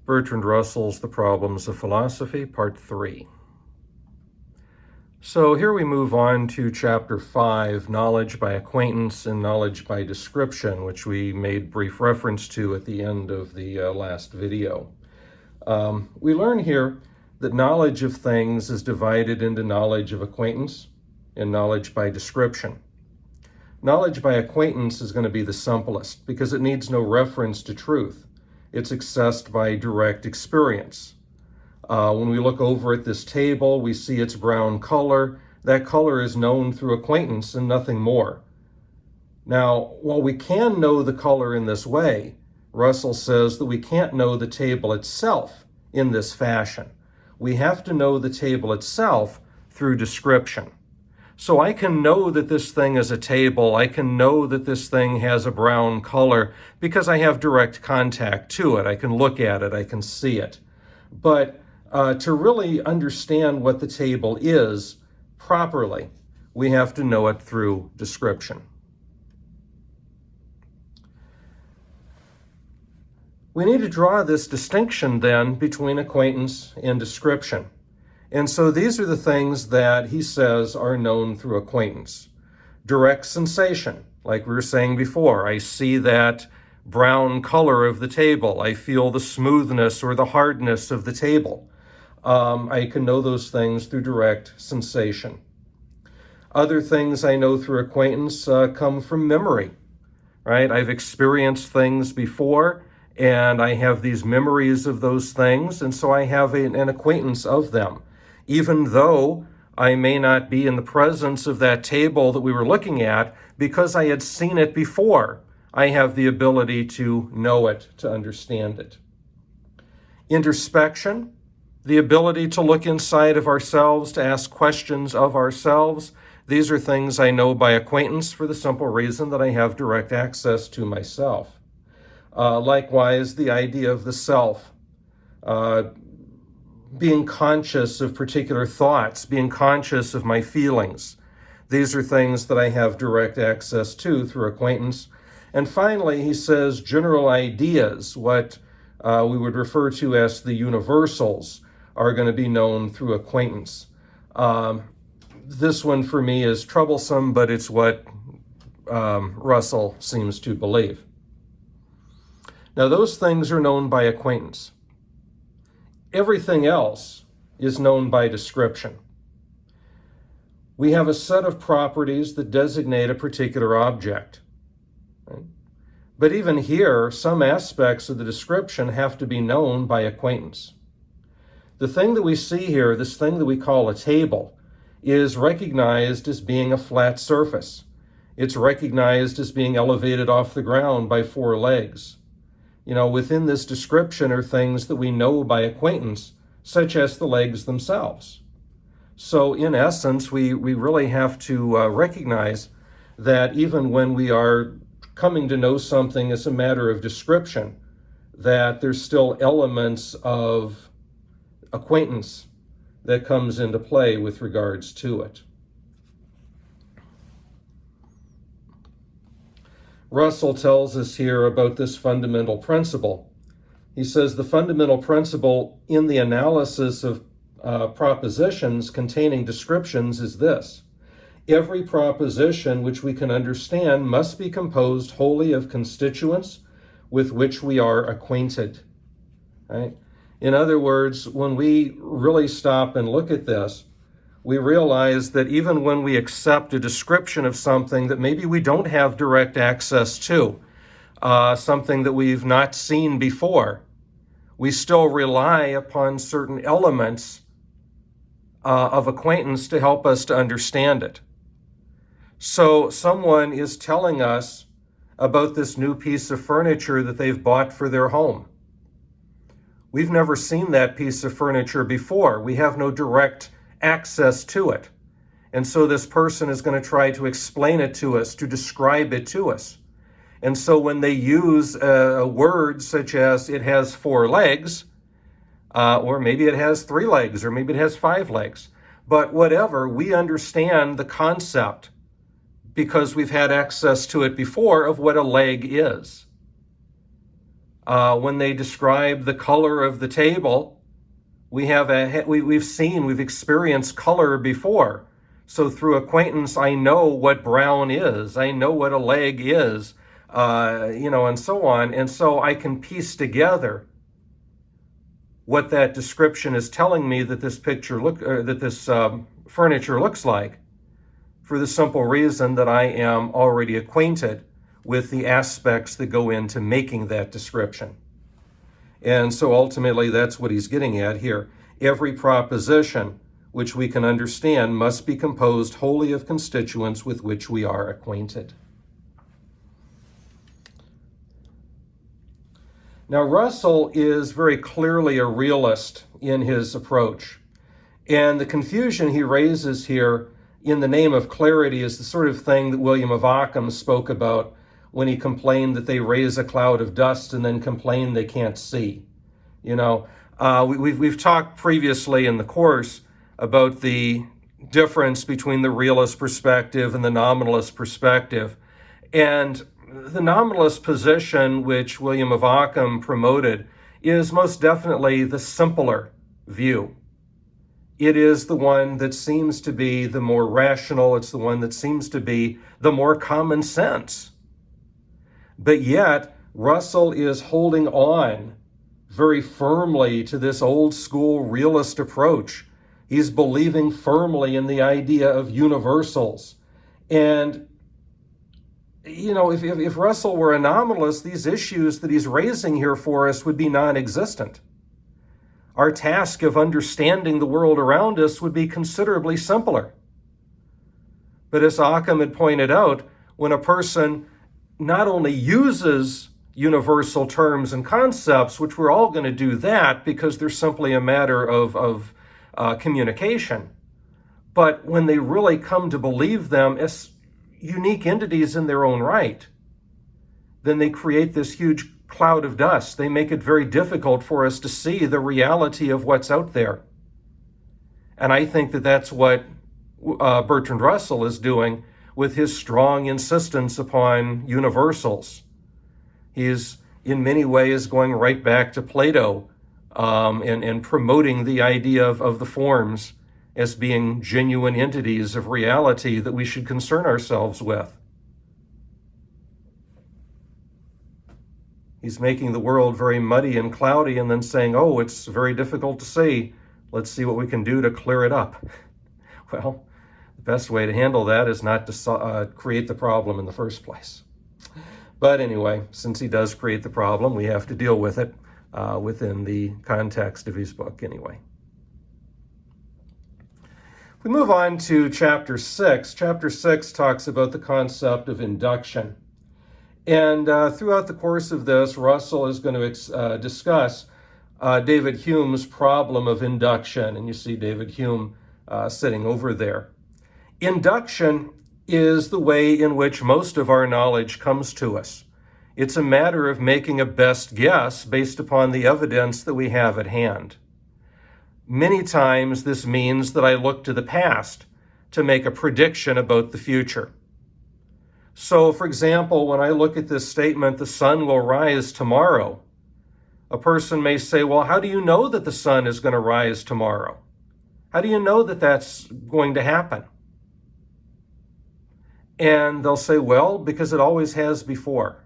Bertrand Russell's The Problems of Philosophy, Part 3. So here we move on to Chapter 5, Knowledge by Acquaintance and Knowledge by Description, which we made brief reference to at the end of the last video. We learn here that knowledge of things is divided into knowledge of acquaintance and knowledge by description. Knowledge by acquaintance is going to be the simplest because it needs no reference to truth. It's accessed by direct experience. When we look over at this table, we see its brown color. That color is known through acquaintance and nothing more. Now, while we can know the color in this way, Russell says that we can't know the table itself in this fashion. We have to know the table itself through description. So I can know that this thing is a table. I can know that this thing has a brown color because I have direct contact to it. I can look at it. I can see it. But to really understand what the table is properly, we have to know it through description. We need to draw this distinction then between acquaintance and description. And so these are the things that he says are known through acquaintance. Direct sensation, like we were saying before. I see that brown color of the table. I feel the smoothness or the hardness of the table. I can know those things through direct sensation. Other things I know through acquaintance come from memory, right? I've experienced things before, and I have these memories of those things, and so I have an acquaintance of them. Even though I may not be in the presence of that table that we were looking at, because I had seen it before, I have the ability to know it, to understand it. Introspection, the ability to look inside of ourselves, to ask questions of ourselves. These are things I know by acquaintance for the simple reason that I have direct access to myself. Likewise, the idea of the self, being conscious of particular thoughts, being conscious of my feelings. These are things that I have direct access to through acquaintance. And finally, he says general ideas, what we would refer to as the universals, are going to be known through acquaintance. This one for me is troublesome, but it's what Russell seems to believe. Now, those things are known by acquaintance. Everything else is known by description. We have a set of properties that designate a particular object. Right? But even here, some aspects of the description have to be known by acquaintance. The thing that we see here, this thing that we call a table, is recognized as being a flat surface. It's recognized as being elevated off the ground by 4 legs. Within this description are things that we know by acquaintance, such as the legs themselves. So in essence, we really have to recognize that even when we are coming to know something as a matter of description, that there's still elements of acquaintance that comes into play with regards to it. Russell tells us here about this fundamental principle. He says the fundamental principle in the analysis of propositions containing descriptions is this: every proposition which we can understand must be composed wholly of constituents with which we are acquainted. Right? In other words, when we really stop and look at this, we realize that even when we accept a description of something that maybe we don't have direct access to, something that we've not seen before, we still rely upon certain elements of acquaintance to help us to understand it. So someone is telling us about this new piece of furniture that they've bought for their home. We've never seen that piece of furniture before. We have no direct access to it. And so this person is going to try to explain it to us, to describe it to us. And so when they use a word such as it has 4 legs, or maybe it has 3 legs, or maybe it has 5 legs, but whatever, we understand the concept because we've had access to it before of what a leg is. When they describe the color of the table, we've experienced color before. So through acquaintance, I know what brown is. I know what a leg is, and so on. And so I can piece together what that description is telling me that this furniture looks like, for the simple reason that I am already acquainted with the aspects that go into making that description. And so ultimately, that's what he's getting at here. Every proposition which we can understand must be composed wholly of constituents with which we are acquainted. Now, Russell is very clearly a realist in his approach. And the confusion he raises here in the name of clarity is the sort of thing that William of Ockham spoke about when he complained that they raise a cloud of dust and then complain they can't see. We've talked previously in the course about the difference between the realist perspective and the nominalist perspective. And the nominalist position, which William of Ockham promoted, is most definitely the simpler view. It is the one that seems to be the more rational. It's the one that seems to be the more common sense. But yet, Russell is holding on very firmly to this old school realist approach. He's believing firmly in the idea of universals. And, if Russell were a nominalist, these issues that he's raising here for us would be non-existent. Our task of understanding the world around us would be considerably simpler. But as Ockham had pointed out, when a person not only uses universal terms and concepts, which we're all going to do that because they're simply a matter of communication, but when they really come to believe them as unique entities in their own right, then they create this huge cloud of dust. They make it very difficult for us to see the reality of what's out there. And I think that that's what Bertrand Russell is doing with his strong insistence upon universals. He is in many ways going right back to Plato and promoting the idea of the forms as being genuine entities of reality that we should concern ourselves with. He's making the world very muddy and cloudy and then saying, oh, it's very difficult to see. Let's see what we can do to clear it up. Well, the best way to handle that is not to create the problem in the first place. But anyway, since he does create the problem, we have to deal with it within the context of his book anyway. We move on to chapter 6. Chapter 6 talks about the concept of induction. And throughout the course of this, Russell is going to discuss David Hume's problem of induction. And you see David Hume sitting over there. Induction is the way in which most of our knowledge comes to us. It's a matter of making a best guess based upon the evidence that we have at hand. Many times this means that I look to the past to make a prediction about the future. So, for example, when I look at this statement, the sun will rise tomorrow, a person may say, well, how do you know that the sun is going to rise tomorrow? How do you know that that's going to happen? And they'll say, well, because it always has before,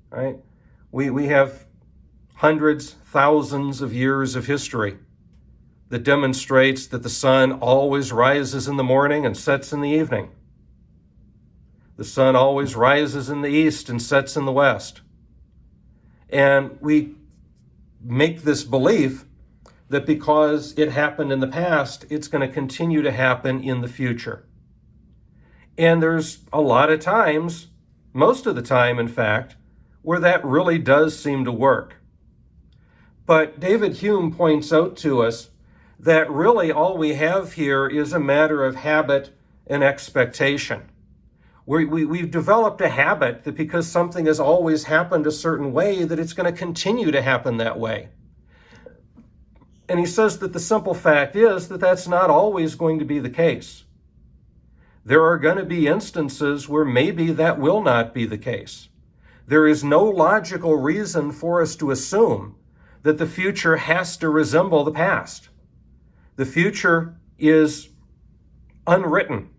right? We have hundreds, thousands of years of history that demonstrates that the sun always rises in the morning and sets in the evening. The sun always rises in the east and sets in the west. And we make this belief that because it happened in the past, it's going to continue to happen in the future. And there's a lot of times, most of the time, in fact, where that really does seem to work. But David Hume points out to us that really all we have here is a matter of habit and expectation. We've developed a habit that because something has always happened a certain way, that it's going to continue to happen that way. And he says that the simple fact is that that's not always going to be the case. There are going to be instances where maybe that will not be the case. there is no logical reason for us to assume that the future has to resemble the past. The future is unwritten.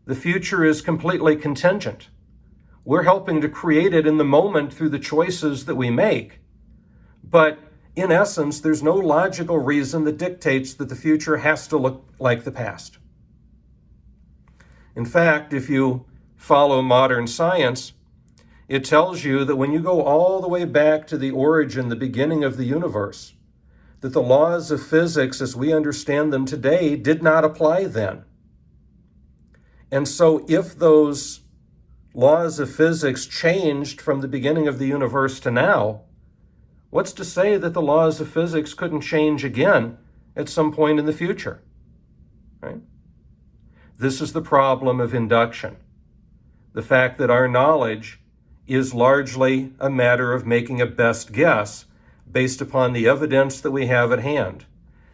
The future is completely contingent. We're helping to create it in the moment through the choices that we make. But in essence, there's no logical reason that dictates that the future has to look like the past. In fact, if you follow modern science, it tells you that when you go all the way back to the origin, the beginning of the universe, that the laws of physics as we understand them today did not apply then. And so if those laws of physics changed from the beginning of the universe to now, what's to say that the laws of physics couldn't change again at some point in the future, right? This is the problem of induction. The fact that our knowledge is largely a matter of making a best guess based upon the evidence that we have at hand.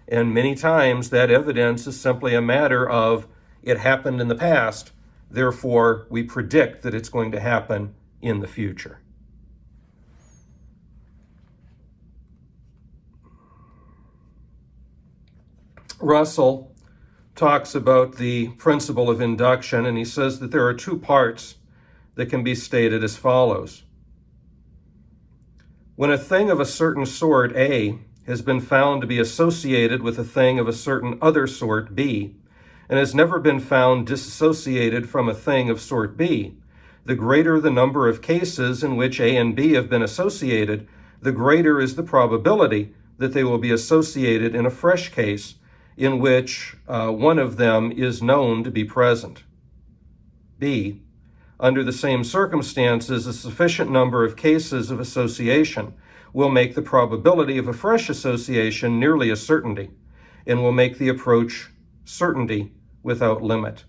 And many times that evidence is simply a matter of it happened in the past, therefore we predict that it's going to happen in the future. Russell talks about the principle of induction, and he says that there are two parts that can be stated as follows. When a thing of a certain sort, A, has been found to be associated with a thing of a certain other sort, B, and has never been found disassociated from a thing of sort B, the greater the number of cases in which A and B have been associated, the greater is the probability that they will be associated in a fresh case in which one of them is known to be present. B, under the same circumstances, a sufficient number of cases of association will make the probability of a fresh association nearly a certainty, and will make the approach certainty without limit.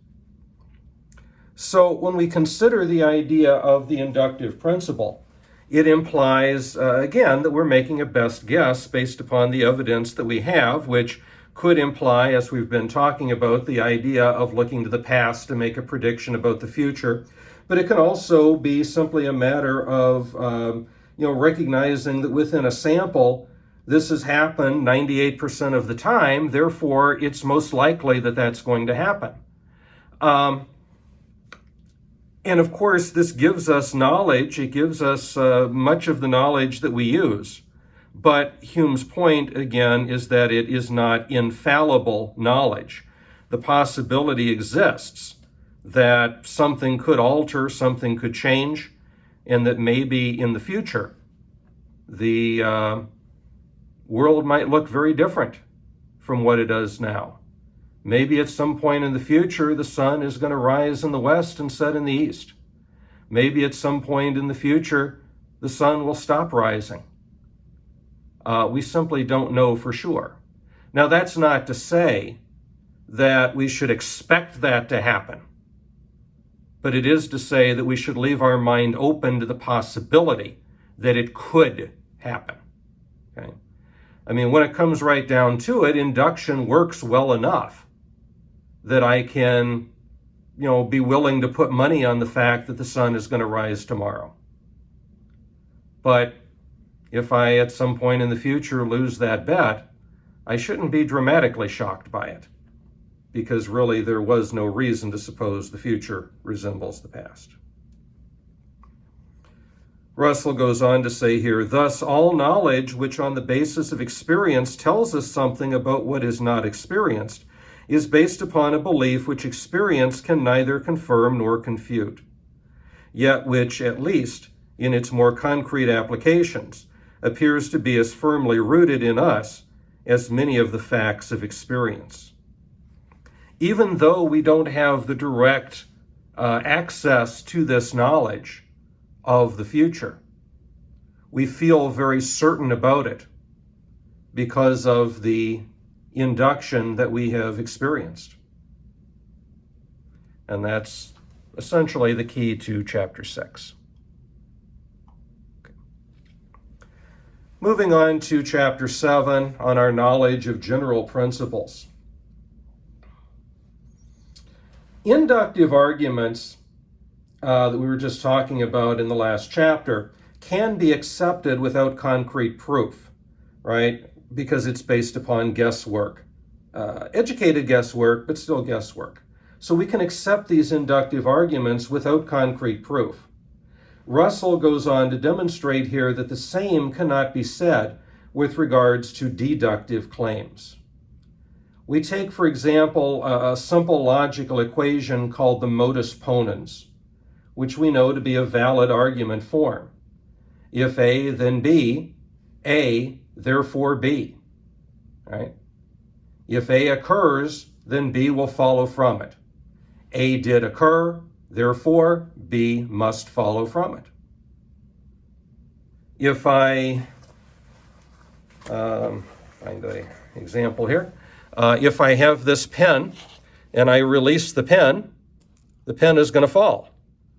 So when we consider the idea of the inductive principle, it implies, again, that we're making a best guess based upon the evidence that we have, which could imply, as we've been talking about, the idea of looking to the past to make a prediction about the future. But it can also be simply a matter of recognizing that within a sample, this has happened 98% of the time, therefore it's most likely that that's going to happen. And of course, this gives us knowledge. It gives us much of the knowledge that we use. But Hume's point, again, is that it is not infallible knowledge. The possibility exists that something could alter, something could change, and that maybe in the future, the world might look very different from what it does now. Maybe at some point in the future, the sun is going to rise in the west and set in the east. Maybe at some point in the future, the sun will stop rising. We simply don't know for sure. Now, that's not to say that we should expect that to happen, but it is to say that we should leave our mind open to the possibility that it could happen. Okay? I mean, when it comes right down to it, induction works well enough that I can, be willing to put money on the fact that the sun is going to rise tomorrow. But if I, at some point in the future, lose that bet, I shouldn't be dramatically shocked by it, because really there was no reason to suppose the future resembles the past. Russell goes on to say here, thus all knowledge which on the basis of experience tells us something about what is not experienced is based upon a belief which experience can neither confirm nor confute, yet which, at least in its more concrete applications, appears to be as firmly rooted in us as many of the facts of experience. Even though we don't have the direct access to this knowledge of the future, we feel very certain about it because of the induction that we have experienced. And that's essentially the key to chapter 6. Moving on to chapter 7 on our knowledge of general principles. Inductive arguments that we were just talking about in the last chapter can be accepted without concrete proof, right? Because it's based upon guesswork. Educated guesswork, but still guesswork. So we can accept these inductive arguments without concrete proof. Russell goes on to demonstrate here that the same cannot be said with regards to deductive claims. We take, for example, a simple logical equation called the modus ponens, which we know to be a valid argument form. If A, then B, A, therefore B, right? If A occurs, then B will follow from it. A did occur, therefore B must follow from it. If I find an example here, if I have this pen and I release the pen is going to fall,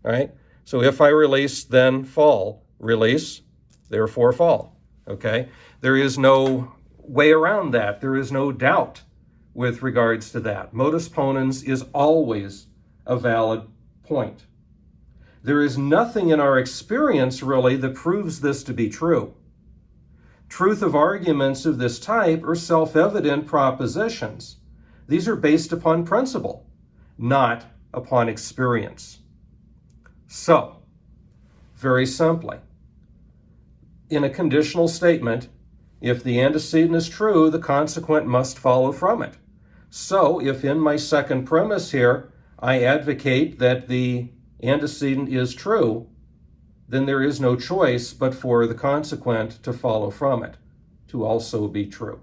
right? So if I release, then fall. Release, therefore fall, okay? There is no way around that. There is no doubt with regards to that. Modus ponens is always a valid point. There is nothing in our experience, really, that proves this to be true. Truth of arguments of this type are self-evident propositions. These are based upon principle, not upon experience. So, very simply, in a conditional statement, if the antecedent is true, the consequent must follow from it. So, if in my second premise here, I advocate that the antecedent is true, then there is no choice but for the consequent to follow from it, to also be true.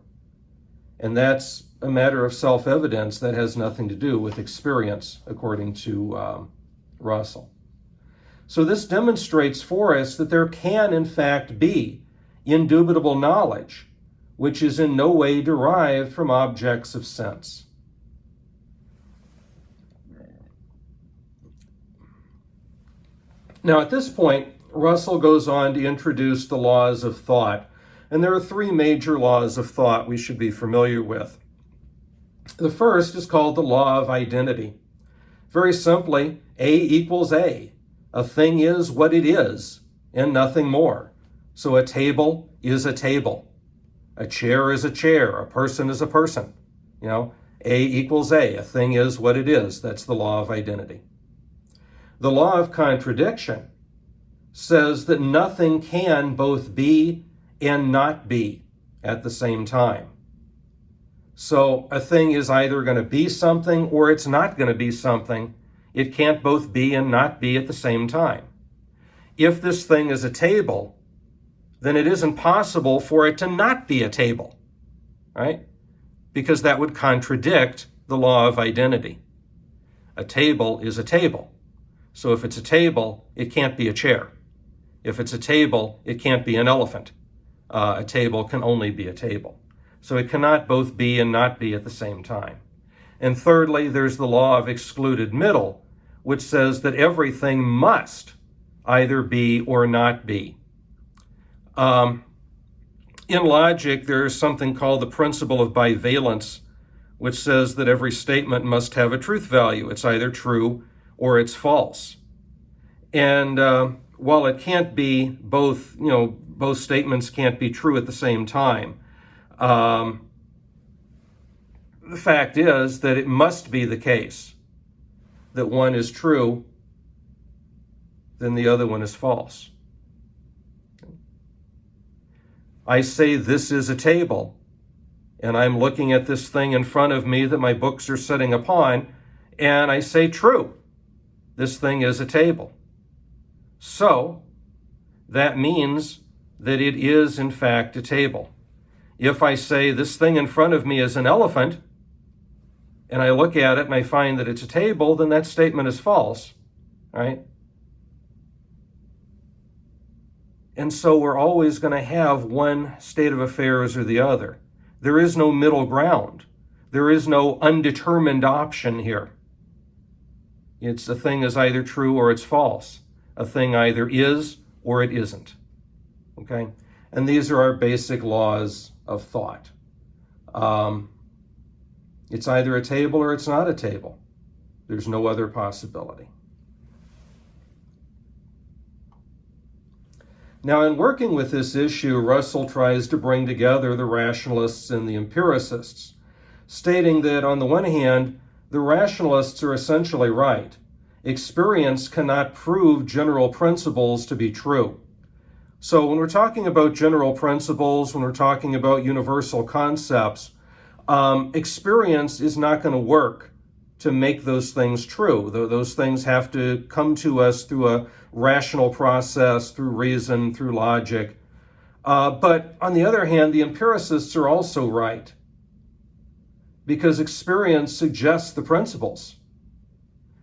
And that's a matter of self-evidence that has nothing to do with experience, according to Russell. So this demonstrates for us that there can, in fact, be indubitable knowledge, which is in no way derived from objects of sense. Now, at this point, Russell goes on to introduce the laws of thought, and there are three major laws of thought we should be familiar with. The first is called the law of identity. Very simply, A equals A. A thing is what it is, and nothing more. So a table is a table. A chair is a chair. A person is a person. A equals A. A thing is what it is. That's the law of identity. The law of contradiction says that nothing can both be and not be at the same time. So a thing is either going to be something or it's not going to be something. It can't both be and not be at the same time. If this thing is a table, then it isn't possible for it to not be a table, right? Because that would contradict the law of identity. A table is a table. So if it's a table, it can't be a chair. If it's a table, it can't be an elephant. A table can only be a table. So it cannot both be and not be at the same time. And thirdly, there's the law of excluded middle, which says that everything must either be or not be. In logic, there is something called the principle of bivalence, which says that every statement must have a truth value. It's either true or it's false. And while it can't be both, both statements can't be true at the same time, the fact is that it must be the case that one is true, then the other one is false. I say this is a table, and I'm looking at this thing in front of me that my books are sitting upon, and I say true. This thing is a table. So that means that it is in fact a table. If I say this thing in front of me is an elephant, and I look at it and I find that it's a table, then that statement is false, right? And so we're always going to have one state of affairs or the other. There is no middle ground. There is no undetermined option here. It's a thing is either true or it's false. A thing either is or it isn't. Okay? And these are our basic laws of thought. It's either a table or it's not a table. There's no other possibility. Now, in working with this issue, Russell tries to bring together the rationalists and the empiricists, stating that on the one hand, the rationalists are essentially right. Experience cannot prove general principles to be true. So when we're talking about general principles, when we're talking about universal concepts, experience is not going to work to make those things true. Those things have to come to us through a rational process, through reason, through logic. But on the other hand, the empiricists are also right, because experience suggests the principles.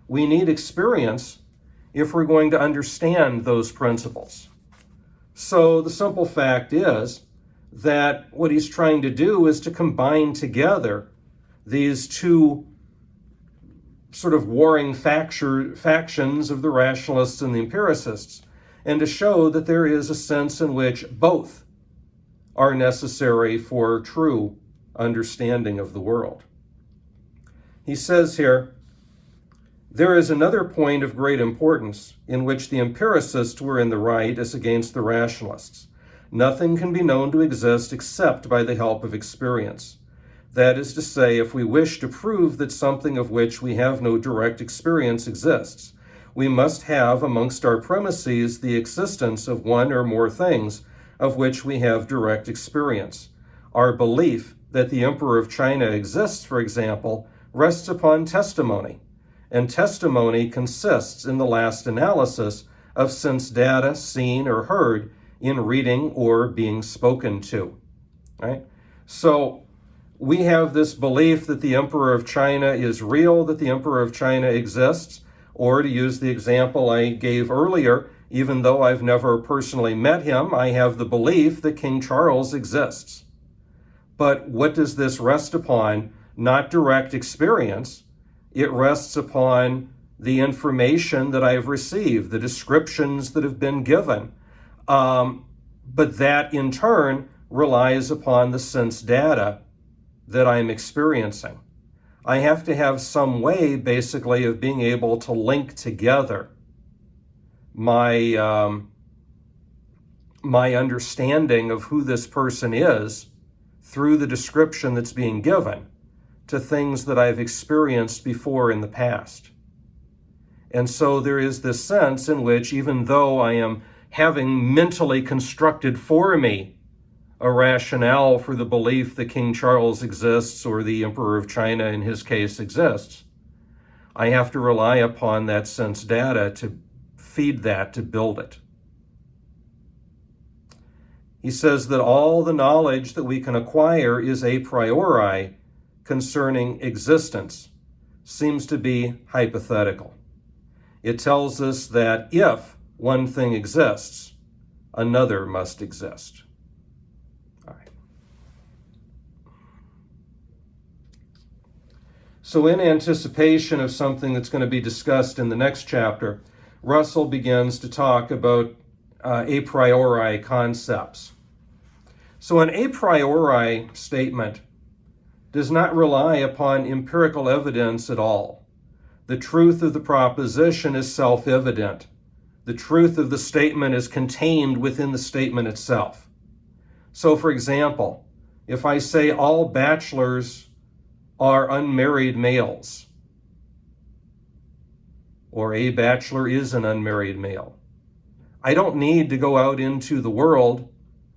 We need experience if we're going to understand those principles. So the simple fact is that what he's trying to do is to combine together these two sort of warring factions of the rationalists and the empiricists, and to show that there is a sense in which both are necessary for true understanding of the world. He says here, there is another point of great importance in which the empiricists were in the right as against the rationalists. Nothing can be known to exist except by the help of experience. That is to say, if we wish to prove that something of which we have no direct experience exists, we must have amongst our premises the existence of one or more things of which we have direct experience. Our belief that the Emperor of China exists, for example, rests upon testimony, and testimony consists, in the last analysis, of sense data seen or heard in reading or being spoken to. Right? So we have this belief that the Emperor of China is real, that the Emperor of China exists, or to use the example I gave earlier, even though I've never personally met him, I have the belief that King Charles exists. But what does this rest upon? Not direct experience. It rests upon the information that I've received, the descriptions that have been given. But that in turn relies upon the sense data that I'm experiencing. I have to have some way, basically, of being able to link together my understanding of who this person is through the description that's being given to things that I've experienced before in the past. And so there is this sense in which, even though I am having mentally constructed for me a rationale for the belief that King Charles exists, or the Emperor of China in his case exists, I have to rely upon that sense data to feed that, to build it. He says that all the knowledge that we can acquire is a priori concerning existence seems to be hypothetical. It tells us that if one thing exists, another must exist. All right. So in anticipation of something that's going to be discussed in the next chapter, Russell begins to talk about a priori concepts. So an a priori statement does not rely upon empirical evidence at all. The truth of the proposition is self-evident. The truth of the statement is contained within the statement itself. So, for example, if I say all bachelors are unmarried males, or a bachelor is an unmarried male, I don't need to go out into the world,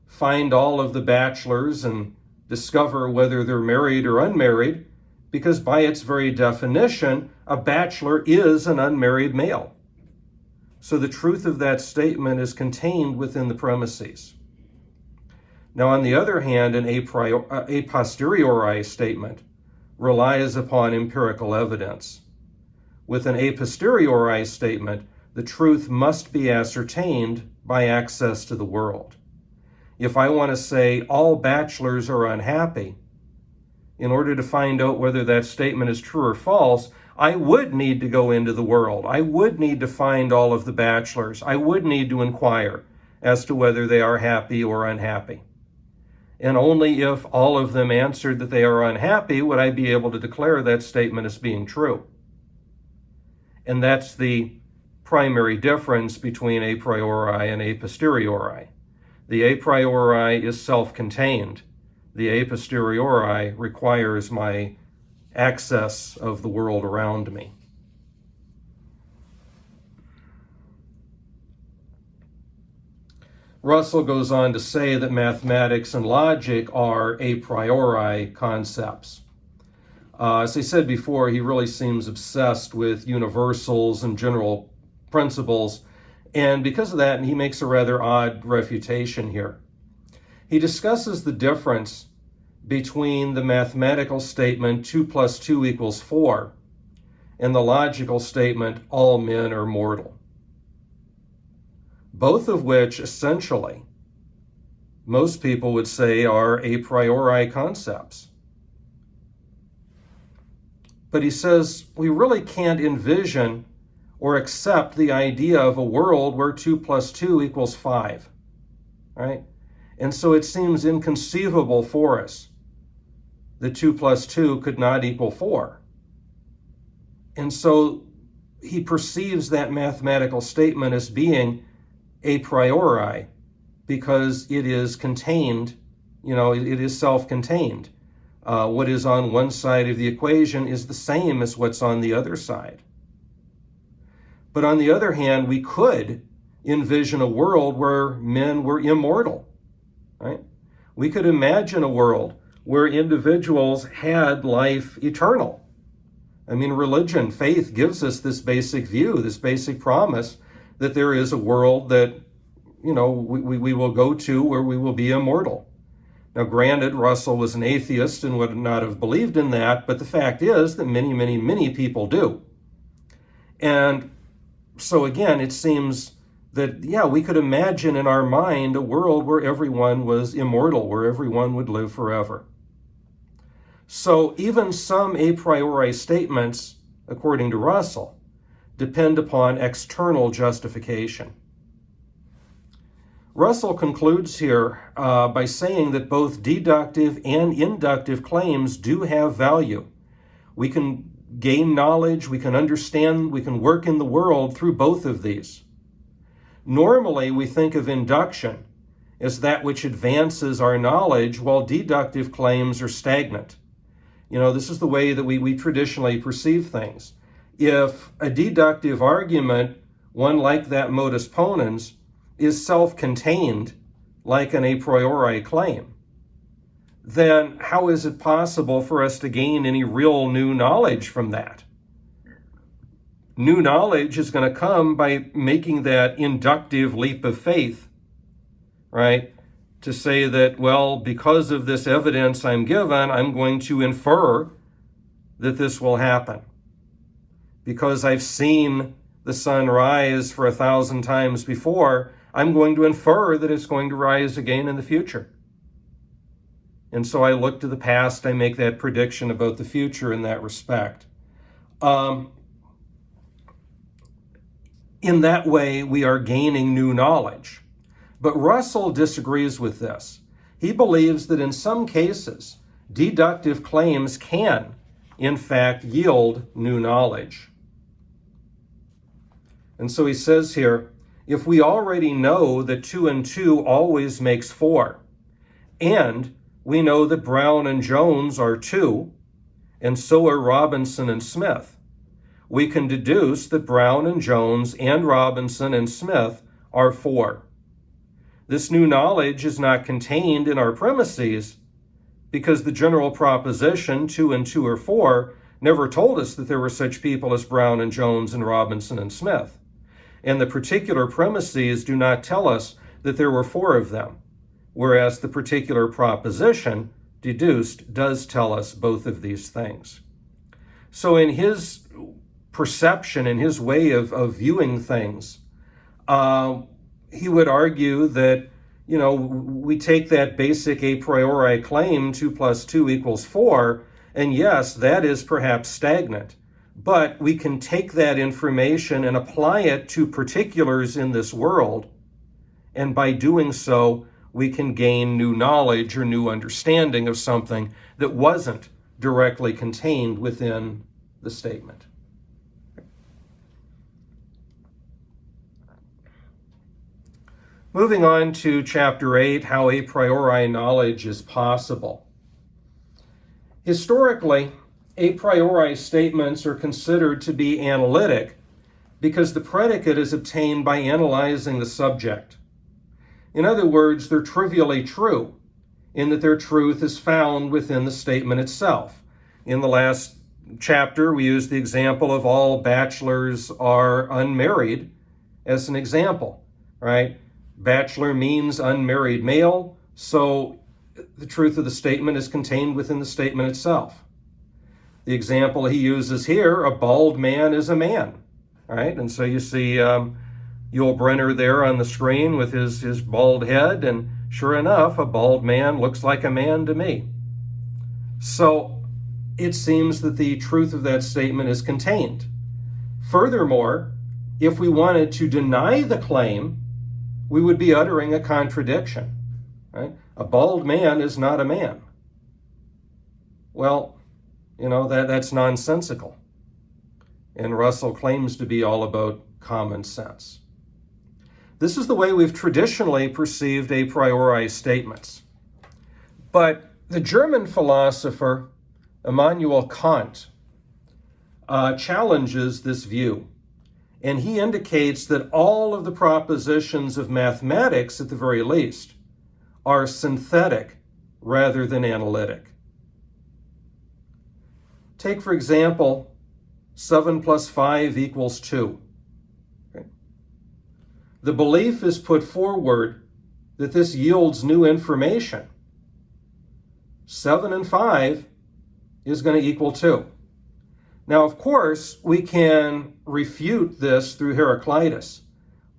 find all of the bachelors and discover whether they're married or unmarried, because by its very definition, a bachelor is an unmarried male. So the truth of that statement is contained within the premises. Now, on the other hand, an a posteriori statement relies upon empirical evidence. With an a posteriori statement, the truth must be ascertained by access to the world. If I want to say all bachelors are unhappy, in order to find out whether that statement is true or false, I would need to go into the world. I would need to find all of the bachelors. I would need to inquire as to whether they are happy or unhappy. And only if all of them answered that they are unhappy would I be able to declare that statement as being true. And that's the primary difference between a priori and a posteriori. The a priori is self-contained. The a posteriori requires my access of the world around me. Russell goes on to say that mathematics and logic are a priori concepts. As I said before, he really seems obsessed with universals and general principles, and because of that, he makes a rather odd refutation here. He discusses the difference between the mathematical statement 2 plus 2 equals 4 and the logical statement all men are mortal. Both of which essentially most people would say are a priori concepts. But he says we really can't envision or accept the idea of a world where 2 plus 2 equals 5, right? And so it seems inconceivable for us that 2 plus 2 could not equal 4. And so he perceives that mathematical statement as being a priori because it is contained, it is self-contained. What is on one side of the equation is the same as what's on the other side. But on the other hand, we could envision a world where men were immortal, right? We could imagine a world where individuals had life eternal. I mean, religion, faith gives us this basic view, this basic promise that there is a world that, we will go to where we will be immortal. Now, granted, Russell was an atheist and would not have believed in that, but the fact is that many, many, many people do. And so again, it seems that, we could imagine in our mind a world where everyone was immortal, where everyone would live forever. So even some a priori statements, according to Russell, depend upon external justification. Russell concludes here by saying that both deductive and inductive claims do have value. We can gain knowledge, we can understand, we can work in the world through both of these. Normally, we think of induction as that which advances our knowledge, while deductive claims are stagnant. This is the way that we traditionally perceive things. If a deductive argument, one like that modus ponens, is self-contained, like an a priori claim, then how is it possible for us to gain any real new knowledge from that? New knowledge is going to come by making that inductive leap of faith, right? To say that, because of this evidence I'm given, I'm going to infer that this will happen. Because I've seen the sun rise for 1,000 times before, I'm going to infer that it's going to rise again in the future. And so I look to the past, I make that prediction about the future in that respect. In that way, we are gaining new knowledge. But Russell disagrees with this. He believes that in some cases, deductive claims can, in fact, yield new knowledge. And so he says here, if we already know that 2 and 2 always makes 4, and we know that Brown and Jones are 2, and so are Robinson and Smith, we can deduce that Brown and Jones and Robinson and Smith are 4. This new knowledge is not contained in our premises because the general proposition 2 and 2 are 4 never told us that there were such people as Brown and Jones and Robinson and Smith. And the particular premises do not tell us that there were 4 of them, whereas the particular proposition deduced does tell us both of these things. So in his perception, in his way of viewing things, he would argue that, we take that basic a priori claim, 2 plus 2 equals 4, and yes, that is perhaps stagnant. But we can take that information and apply it to particulars in this world, and by doing so, we can gain new knowledge or new understanding of something that wasn't directly contained within the statement. Moving on to Chapter 8, how a priori knowledge is possible. Historically, a priori statements are considered to be analytic because the predicate is obtained by analyzing the subject. In other words, they're trivially true in that their truth is found within the statement itself. In the last chapter, we used the example of all bachelors are unmarried as an example, right? Bachelor means unmarried male, so the truth of the statement is contained within the statement itself. The example he uses here, a bald man is a man, right? And so you see Yul Brynner there on the screen with his bald head, and sure enough, a bald man looks like a man to me. So it seems that the truth of that statement is contained. Furthermore, if we wanted to deny the claim, we would be uttering a contradiction, right? A bald man is not a man. Well, that's nonsensical. And Russell claims to be all about common sense. This is the way we've traditionally perceived a priori statements. But the German philosopher Immanuel Kant challenges this view. And he indicates that all of the propositions of mathematics, at the very least, are synthetic rather than analytic. Take, for example, 7 plus 5 equals 2. Okay. The belief is put forward that this yields new information. 7 and 5 is going to equal 2. Now, of course, we can refute this through Heraclitus.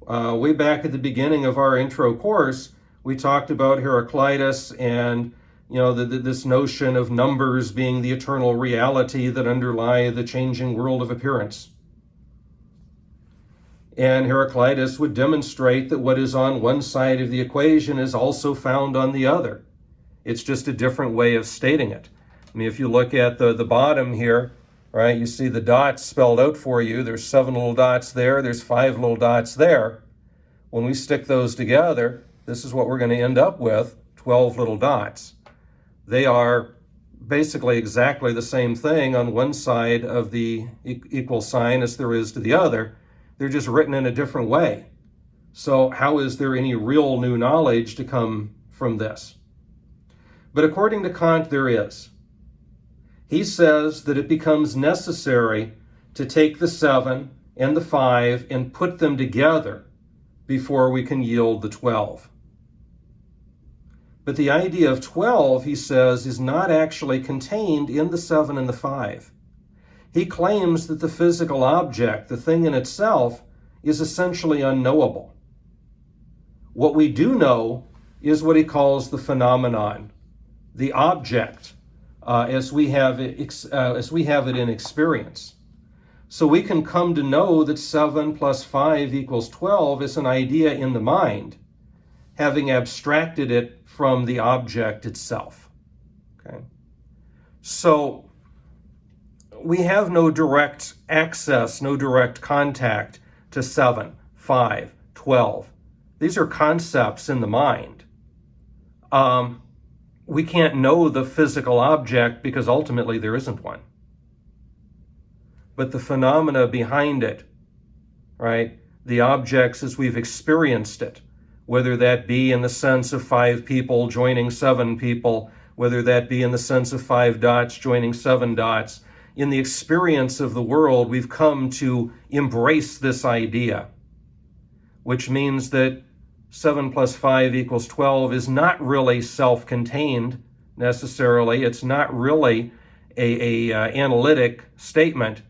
Way back at the beginning of our intro course, we talked about Heraclitus and this notion of numbers being the eternal reality that underlie the changing world of appearance. And Heraclitus would demonstrate that what is on one side of the equation is also found on the other. It's just a different way of stating it. I mean, if you look at the bottom here, right, you see the dots spelled out for you. There's 7 little dots there. There's 5 little dots there. When we stick those together, this is what we're going to end up with, 12 little dots. They are basically exactly the same thing on one side of the equal sign as there is to the other. They're just written in a different way. So how is there any real new knowledge to come from this? But according to Kant, there is. He says that it becomes necessary to take the 7 and the 5 and put them together before we can yield the 12. But the idea of 12, he says, is not actually contained in the 7 and the 5. He claims that the physical object, the thing in itself, is essentially unknowable. What we do know is what he calls the phenomenon, the object, as we have it in experience. So we can come to know that 7 plus 5 equals 12 is an idea in the mind, having abstracted it from the object itself. Okay? So we have no direct access, no direct contact to 7, 5, 12. These are concepts in the mind. We can't know the physical object because ultimately there isn't one. But the phenomena behind it, right? The objects as we've experienced it, whether that be in the sense of 5 people joining 7 people, whether that be in the sense of 5 dots joining 7 dots. In the experience of the world, we've come to embrace this idea, which means that 7 plus 5 equals 12 is not really self-contained necessarily. It's not really a analytic statement.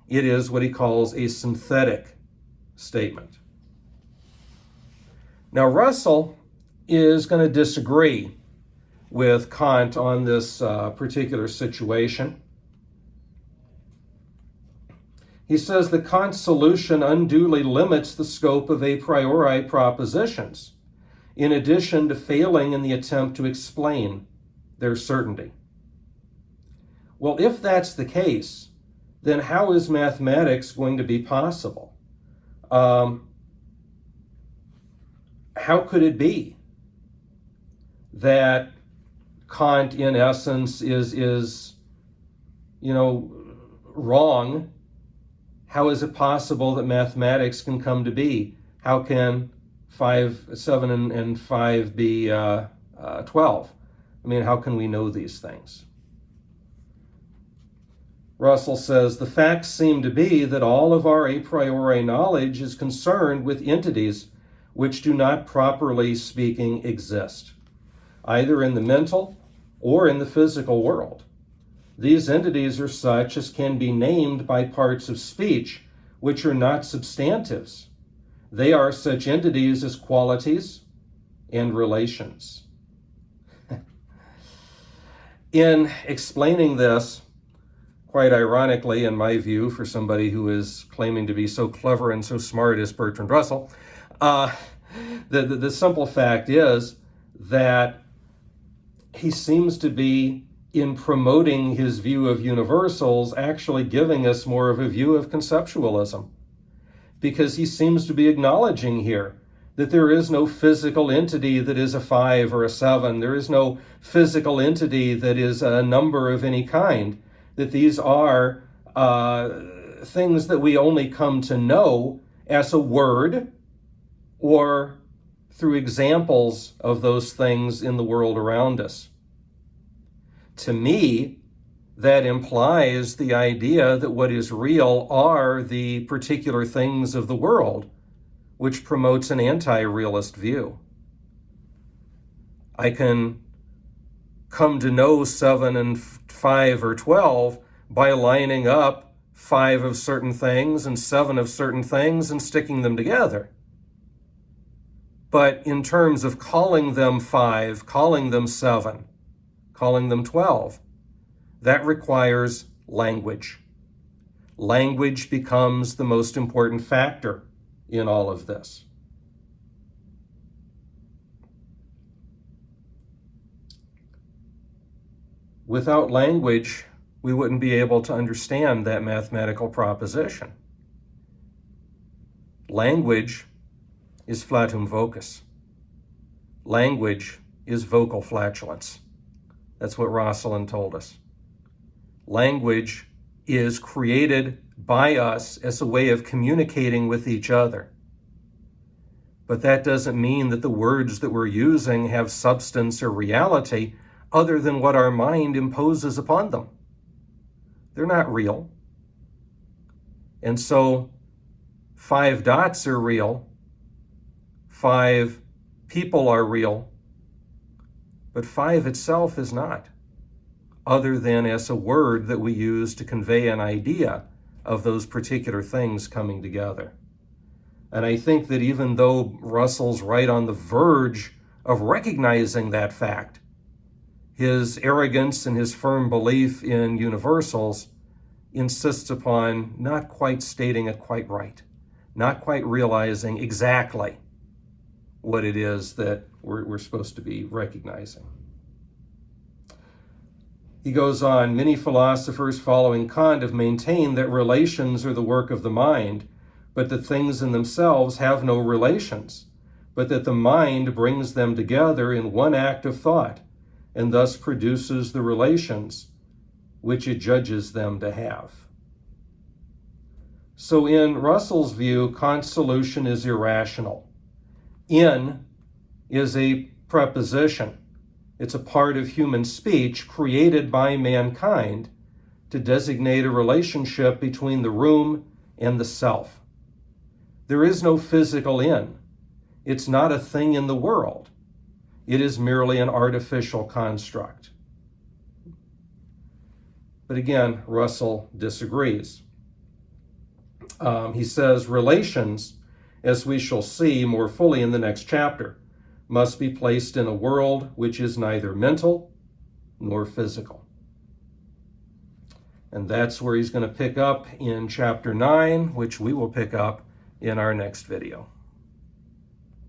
It is what he calls a synthetic statement. Now, Russell is going to disagree with Kant on this particular situation. He says that Kant's solution unduly limits the scope of a priori propositions, in addition to failing in the attempt to explain their certainty. Well, if that's the case, then how is mathematics going to be possible? how could it be that Kant, in essence, is wrong? How is it possible that mathematics can come to be? How can 7 and 5 be 12? I mean, how can we know these things? Russell says, the facts seem to be that all of our a priori knowledge is concerned with entities which do not, properly speaking, exist, either in the mental or in the physical world. These entities are such as can be named by parts of speech which are not substantives. They are such entities as qualities and relations. In explaining this, quite ironically, in my view, for somebody who is claiming to be so clever and so smart as Bertrand Russell, the simple fact is that he seems to be, in promoting his view of universals, actually giving us more of a view of conceptualism, because he seems to be acknowledging here that there is no physical entity that is a 5 or a 7. There is no physical entity that is a number of any kind, that these are things that we only come to know as a word or through examples of those things in the world around us. To me, that implies the idea that what is real are the particular things of the world, which promotes an anti-realist view. I can come to know 7 and 5 or 12 by lining up 5 of certain things and 7 of certain things and sticking them together. But in terms of calling them 5, calling them 7, calling them 12, that requires language. Language becomes the most important factor in all of this. Without language, we wouldn't be able to understand that mathematical proposition. Language is flatum vocus. Language is vocal flatulence. That's what Rosalind told us. Language is created by us as a way of communicating with each other. But that doesn't mean that the words that we're using have substance or reality other than what our mind imposes upon them. They're not real. And so 5 dots are real, 5 people are real, but 5 itself is not, other than as a word that we use to convey an idea of those particular things coming together. And I think that even though Russell's right on the verge of recognizing that fact, his arrogance and his firm belief in universals insists upon not quite stating it quite right, not quite realizing exactly what it is that we're supposed to be recognizing. He goes on, many philosophers following Kant have maintained that relations are the work of the mind, but that things in themselves have no relations, but that the mind brings them together in one act of thought, and thus produces the relations which it judges them to have. So in Russell's view, Kant's solution is irrational. In is a preposition. It's a part of human speech created by mankind to designate a relationship between the room and the self. There is no physical in. It's not a thing in the world. It is merely an artificial construct. But again, Russell disagrees. He says relations, as we shall see more fully in the next chapter, must be placed in a world which is neither mental nor physical. And that's where he's going to pick up in chapter 9, which we will pick up in our next video.